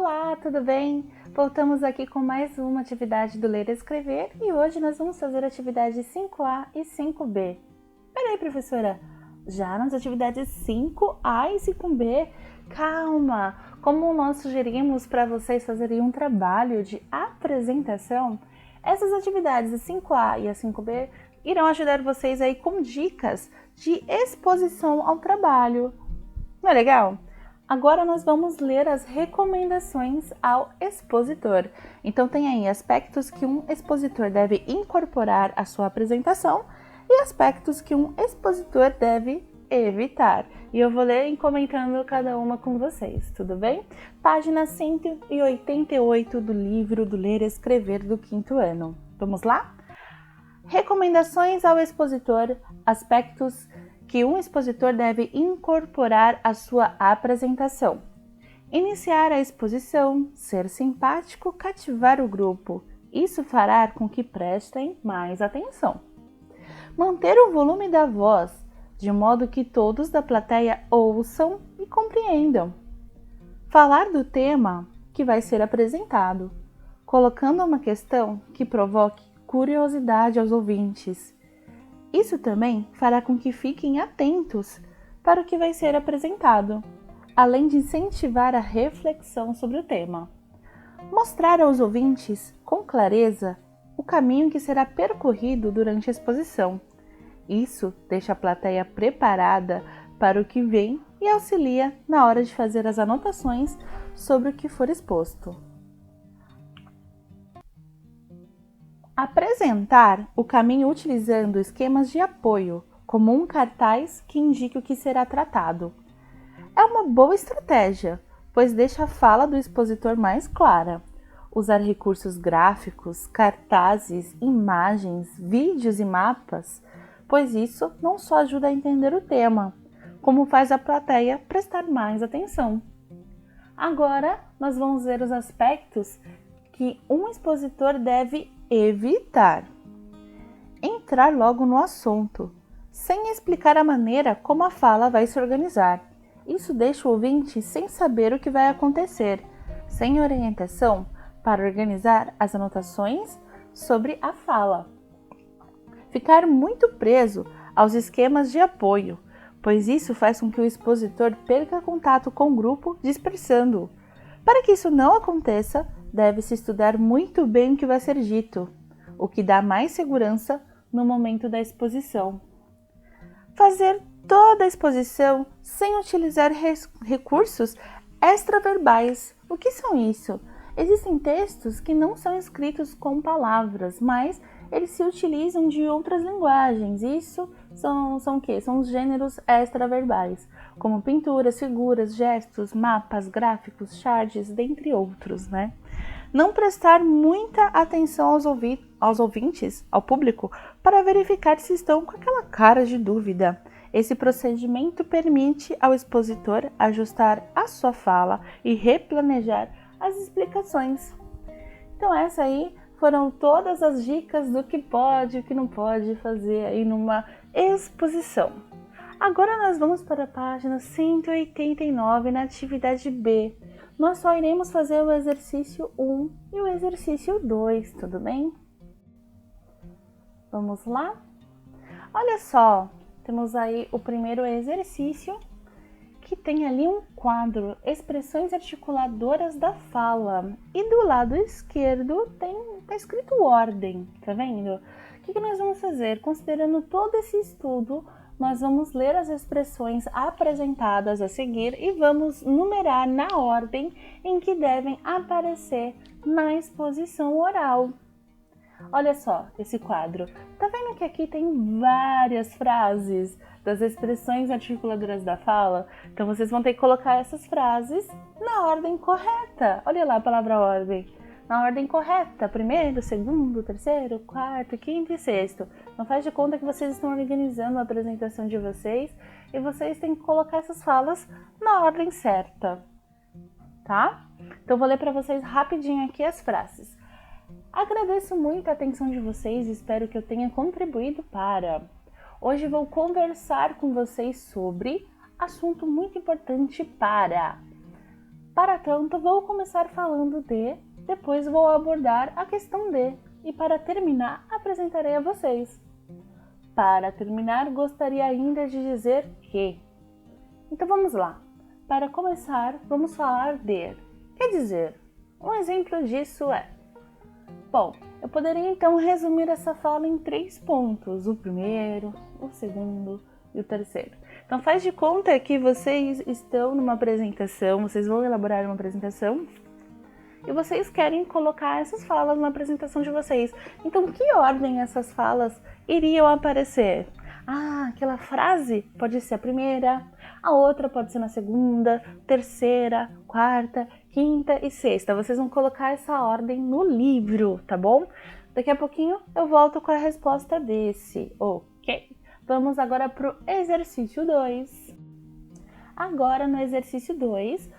Olá, tudo bem? Voltamos aqui com mais uma atividade do Ler e Escrever e hoje nós vamos fazer a atividade 5A e 5B. Peraí, professora, já nas atividades 5A e 5B? Calma! Como nós sugerimos para vocês fazerem um trabalho de apresentação, essas atividades, a 5A e a 5B, irão ajudar vocês aí com dicas de exposição ao trabalho. Não é legal? Agora nós vamos ler as recomendações ao expositor. Então tem aí aspectos que um expositor deve incorporar à sua apresentação e aspectos que um expositor deve evitar. E eu vou ler e comentando cada uma com vocês, tudo bem? Página 188 do livro do Ler e Escrever do 5º ano. Vamos lá? Recomendações ao expositor, aspectos que um expositor deve incorporar à sua apresentação. Iniciar a exposição, ser simpático, cativar o grupo. Isso fará com que prestem mais atenção. Manter o volume da voz, de modo que todos da plateia ouçam e compreendam. Falar do tema que vai ser apresentado, colocando uma questão que provoque curiosidade aos ouvintes. Isso também fará com que fiquem atentos para o que vai ser apresentado, além de incentivar a reflexão sobre o tema. Mostrar aos ouvintes, com clareza, o caminho que será percorrido durante a exposição. Isso deixa a plateia preparada para o que vem e auxilia na hora de fazer as anotações sobre o que for exposto. Apresentar o caminho utilizando esquemas de apoio, como um cartaz que indique o que será tratado. É uma boa estratégia, pois deixa a fala do expositor mais clara. Usar recursos gráficos, cartazes, imagens, vídeos e mapas, pois isso não só ajuda a entender o tema, como faz a plateia prestar mais atenção. Agora, nós vamos ver os aspectos que um expositor deve evitar. Entrar logo no assunto, sem explicar a maneira como a fala vai se organizar. Isso deixa o ouvinte sem saber o que vai acontecer, sem orientação para organizar as anotações sobre a fala. Ficar muito preso aos esquemas de apoio, pois isso faz com que o expositor perca contato com o grupo, dispersando-o. Para que isso não aconteça, deve-se estudar muito bem o que vai ser dito, o que dá mais segurança no momento da exposição. Fazer toda a exposição sem utilizar recursos extraverbais. O que são isso? Existem textos que não são escritos com palavras, mas eles se utilizam de outras linguagens. Isso são o quê? São os gêneros extraverbais, como pinturas, figuras, gestos, mapas, gráficos, charts, dentre outros, né? Não prestar muita atenção aos ouvintes, ao público, para verificar se estão com aquela cara de dúvida. Esse procedimento permite ao expositor ajustar a sua fala e replanejar as explicações. Então essa aí foram todas as dicas do que pode e o que não pode fazer aí numa exposição. Agora nós vamos para a página 189 na atividade B. Nós só iremos fazer o exercício 1 e o exercício 2, tudo bem? Vamos lá? Olha só, temos aí o primeiro exercício, que tem ali um quadro, expressões articuladoras da fala. E do lado esquerdo tá escrito ordem, tá vendo? O que nós vamos fazer? Considerando todo esse estudo, nós vamos ler as expressões apresentadas a seguir e vamos numerar na ordem em que devem aparecer na exposição oral. Olha só esse quadro. Tá vendo que aqui tem várias frases das expressões articuladoras da fala? Então vocês vão ter que colocar essas frases na ordem correta. Olha lá a palavra ordem. Na ordem correta, primeiro, segundo, terceiro, quarto, quinto e sexto. Então faz de conta que vocês estão organizando a apresentação de vocês e vocês têm que colocar essas falas na ordem certa, tá? Então vou ler para vocês rapidinho aqui as frases. Agradeço muito a atenção de vocês e espero que eu tenha contribuído para. Hoje vou conversar com vocês sobre assunto muito importante para. Para tanto, vou começar falando de, depois vou abordar a questão de, e para terminar, apresentarei a vocês. Para terminar, gostaria ainda de dizer que. Então vamos lá. Para começar, vamos falar de. Quer dizer, um exemplo disso é. Bom, eu poderia então resumir essa fala em 3 pontos. O primeiro, o segundo e o terceiro. Então faz de conta que vocês estão numa apresentação, vocês vão elaborar uma apresentação e vocês querem colocar essas falas na apresentação de vocês. Então, que ordem essas falas iriam aparecer? Aquela frase pode ser a primeira, a outra pode ser na segunda, terceira, quarta, quinta e sexta. Vocês vão colocar essa ordem no livro, tá bom? Daqui a pouquinho eu volto com a resposta desse, ok? Vamos agora para o exercício 2. Agora, no exercício 2,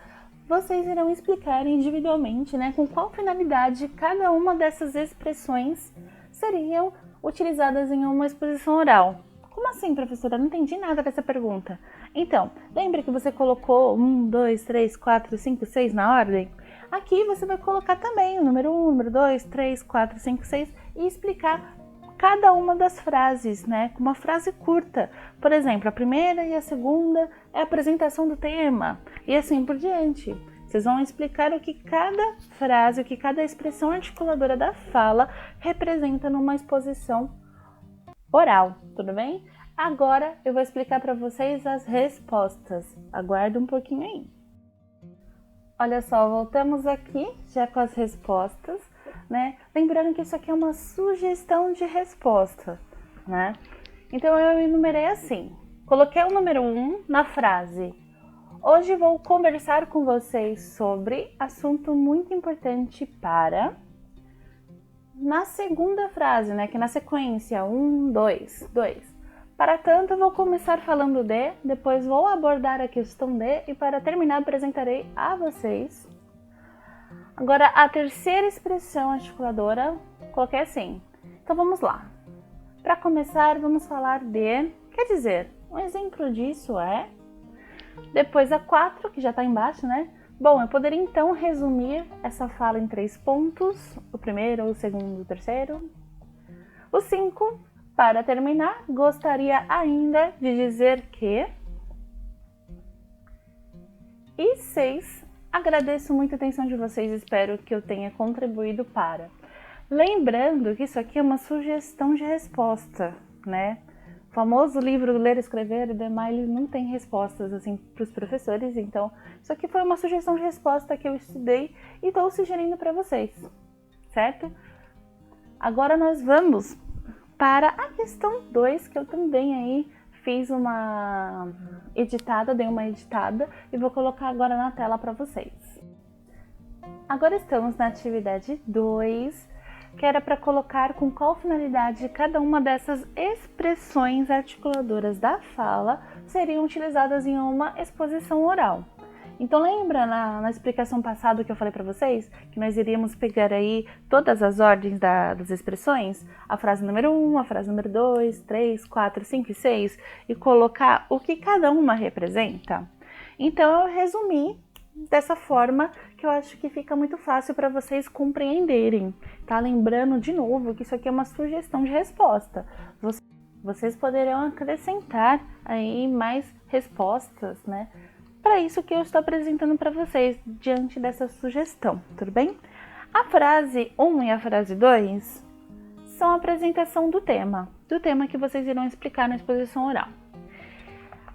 vocês irão explicar individualmente, com qual finalidade cada uma dessas expressões seriam utilizadas em uma exposição oral. Como assim, professora? Não entendi nada dessa pergunta. Então, lembra que você colocou 1, 2, 3, 4, 5, 6 na ordem? Aqui você vai colocar também o número 1, número 2, 3, 4, 5, 6 e explicar cada uma das frases, com uma frase curta. Por exemplo, a primeira e a segunda é a apresentação do tema e assim por diante. Vocês vão explicar o que cada frase, o que cada expressão articuladora da fala representa numa exposição oral, tudo bem? Agora eu vou explicar para vocês as respostas. Aguarda um pouquinho aí. Olha só, voltamos aqui já com as respostas. Lembrando que isso aqui é uma sugestão de resposta, Então eu enumerei assim, coloquei o número 1 na frase. Hoje vou conversar com vocês sobre assunto muito importante para... Na segunda frase, que é na sequência, 1, 2, 2. Para tanto, vou começar falando de, depois vou abordar a questão de e para terminar apresentarei a vocês. Agora, a terceira expressão articuladora, coloquei assim. Então, vamos lá. Para começar, vamos falar de... Quer dizer, um exemplo disso é... Depois a 4, que já está embaixo, Bom, eu poderia então resumir essa fala em 3 pontos. O primeiro, o segundo, o terceiro. O 5, para terminar, gostaria ainda de dizer que... E 6... Agradeço muito a atenção de vocês, espero que eu tenha contribuído para. Lembrando que isso aqui é uma sugestão de resposta, O famoso livro do Ler, Escrever e Demais, ele não tem respostas assim para os professores, então isso aqui foi uma sugestão de resposta que eu estudei e estou sugerindo para vocês, certo? Agora nós vamos para a questão 2, que eu também aí fiz dei uma editada e vou colocar agora na tela para vocês. Agora estamos na atividade 2, que era para colocar com qual finalidade cada uma dessas expressões articuladoras da fala seriam utilizadas em uma exposição oral. Então lembra na explicação passada que eu falei para vocês que nós iríamos pegar aí todas as ordens das expressões, a frase número 1, a frase número 2, 3, 4, 5 e 6 e colocar o que cada uma representa? Então eu resumi dessa forma que eu acho que fica muito fácil para vocês compreenderem, tá? Lembrando de novo que isso aqui é uma sugestão de resposta. Vocês poderão acrescentar aí mais respostas, para isso que eu estou apresentando para vocês diante dessa sugestão, tudo bem? A frase 1 e a frase 2 são a apresentação do tema que vocês irão explicar na exposição oral.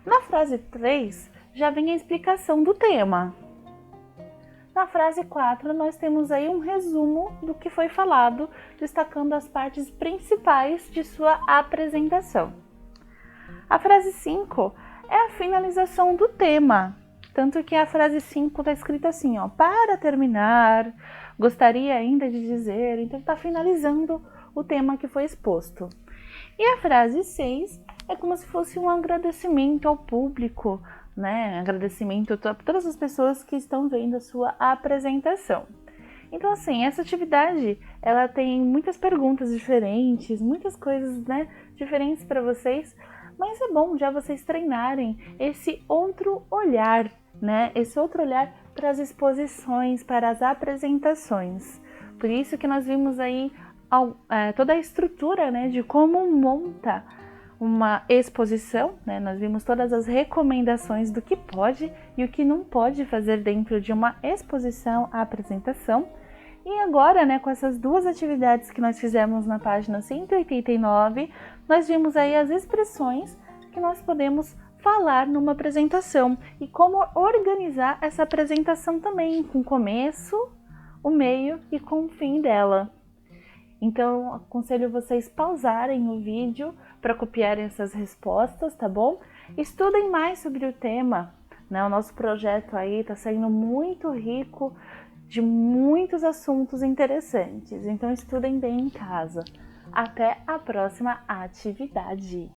Na frase 3 já vem a explicação do tema. Na frase 4 nós temos aí um resumo do que foi falado, destacando as partes principais de sua apresentação. A frase 5 é a finalização do tema, tanto que a frase 5 está escrita assim, para terminar, gostaria ainda de dizer, então está finalizando o tema que foi exposto. E a frase 6 é como se fosse um agradecimento ao público, agradecimento a todas as pessoas que estão vendo a sua apresentação. Então assim, essa atividade, ela tem muitas perguntas diferentes, muitas coisas, diferentes para vocês, mas é bom já vocês treinarem esse outro olhar, esse outro olhar para as exposições, para as apresentações. Por isso que nós vimos aí toda a estrutura, né, de como monta uma exposição, né? Nós vimos todas as recomendações do que pode e o que não pode fazer dentro de uma exposição, apresentação. E agora, né, com essas duas atividades que nós fizemos na página 189, nós vimos aí as expressões que nós podemos falar numa apresentação e como organizar essa apresentação também, com o começo, o meio e com o fim dela. Então, aconselho vocês pausarem o vídeo para copiarem essas respostas, tá bom? Estudem mais sobre o tema, né? O nosso projeto aí está saindo muito rico de muitos assuntos interessantes. Então, estudem bem em casa. Até a próxima atividade!